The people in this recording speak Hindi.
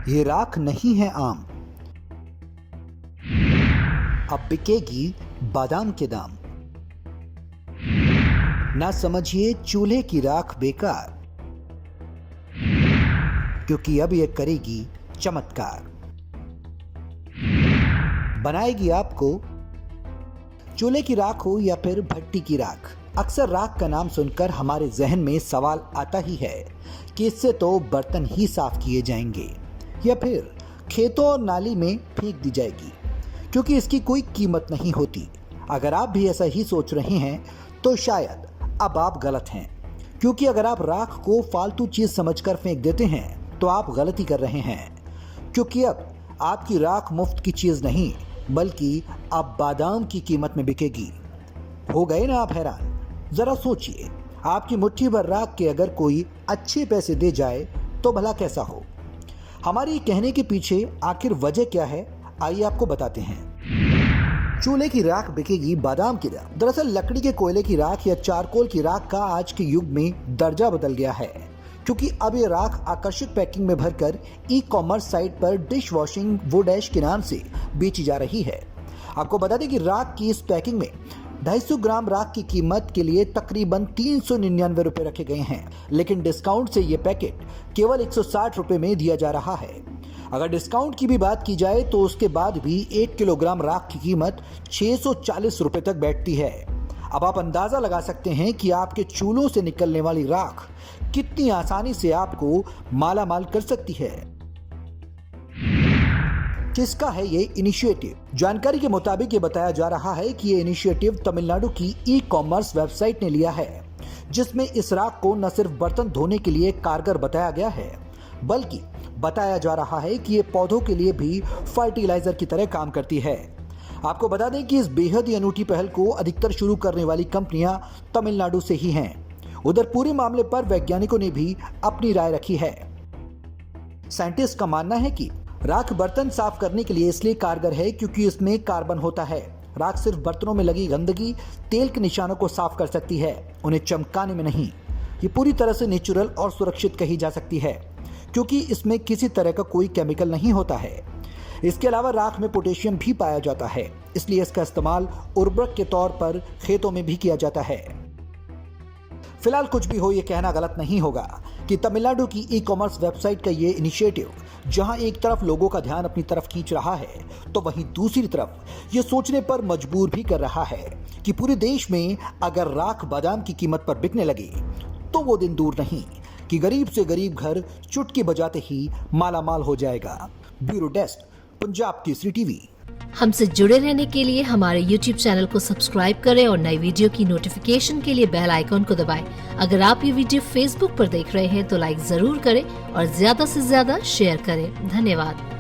ये राख नहीं है आम, अब बिकेगी बादाम के दाम। ना समझिए चूल्हे की राख बेकार, क्योंकि अब ये करेगी चमत्कार। बनाएगी आपको चूल्हे की राख हो या फिर भट्टी की राख। अक्सर राख का नाम सुनकर हमारे जहन में सवाल आता ही है कि इससे तो बर्तन ही साफ किए जाएंगे या फिर खेतों और नाली में फेंक दी जाएगी, क्योंकि इसकी कोई कीमत नहीं होती। अगर आप भी ऐसा ही सोच रहे हैं तो शायद अब आप गलत हैं, क्योंकि अगर आप राख को फालतू चीज समझकर फेंक देते हैं तो आप गलती कर रहे हैं, क्योंकि अब आपकी राख मुफ्त की चीज नहीं बल्कि अब बादाम की कीमत में बिकेगी। हो गए ना आप हैरान? जरा सोचिए, आपकी मुट्ठी भर राख के अगर कोई अच्छे पैसे दे जाए तो भला कैसा हो। हमारी कहने के पीछे आखिर वजह क्या है, आइए आपको बताते हैं। चूल्हे की राख बिकेगी बादाम की दाम। दरअसल लकड़ी के कोयले की राख या चारकोल की राख का आज के युग में दर्जा बदल गया है, क्योंकि अब ये राख आकर्षक पैकिंग में भरकर ई-कॉमर्स साइट पर डिश वॉशिंग वुड ऐश के नाम से बेची जा रही है। आपको बता दें कि राख की इस पैकिंग में 250 ग्राम राख की कीमत के लिए तकरीबन 399 रुपए रखे गए हैं, लेकिन डिस्काउंट से ये पैकेट केवल 160 रुपए में दिया जा रहा है। अगर डिस्काउंट की भी बात की जाए तो उसके बाद भी 1 किलोग्राम राख की कीमत 640 रुपए तक बैठती है। अब आप अंदाजा लगा सकते हैं कि आपके चूल्हों से निकलने वाली राख कितनी आसानी से आपको माला माल कर सकती है। किसका है ये इनिशिएटिव? जानकारी के मुताबिक ये बताया जा रहा है कि ये इनिशिएटिव तमिलनाडु की ई-कॉमर्स वेबसाइट ने लिया है, जिसमें इस राख को न सिर्फ बर्तन धोने के लिए कारगर बताया गया है, बल्कि बताया जा रहा है कि ये पौधों के लिए भी फर्टिलाइजर की तरह काम करती है। आपको बता दें कि इस बेहद ही अनूठी पहल को अधिकतर शुरू करने वाली कंपनियां तमिलनाडु से ही हैं। उधर पूरे मामले पर वैज्ञानिकों ने भी अपनी राय रखी है। साइंटिस्ट का मानना है कि राख बर्तन साफ करने के लिए इसलिए कारगर है क्योंकि इसमें कार्बन होता है। राख सिर्फ बर्तनों में लगी गंदगी, तेल के निशानों को साफ कर सकती है, उन्हें चमकाने में नहीं। ये पूरी तरह से नेचुरल और सुरक्षित कही जा सकती है, क्योंकि इसमें किसी तरह का कोई केमिकल नहीं होता है। इसके अलावा राख में पोटेशियम भी पाया जाता है, इसलिए इसका इस्तेमाल उर्वरक के तौर पर खेतों में भी किया जाता है। फिलहाल कुछ भी हो, ये कहना गलत नहीं होगा कि तमिलनाडु की ई-कॉमर्स वेबसाइट का ये इनिशिएटिव जहां एक तरफ लोगों का ध्यान अपनी तरफ खींच रहा है, तो वहीं दूसरी तरफ ये सोचने पर मजबूर भी कर रहा है कि पूरे देश में अगर राख बादाम की कीमत पर बिकने लगे तो वो दिन दूर नहीं कि गरीब से गरीब घर चुटकी बजाते ही मालामाल हो जाएगा। Bureau desk, Punjab Kesari TV. हमसे जुड़े रहने के लिए हमारे YouTube चैनल को सब्सक्राइब करें और नई वीडियो की नोटिफिकेशन के लिए बेल आइकॉन को दबाएं। अगर आप ये वीडियो Facebook पर देख रहे हैं तो लाइक जरूर करें और ज्यादा से ज्यादा शेयर करें। धन्यवाद।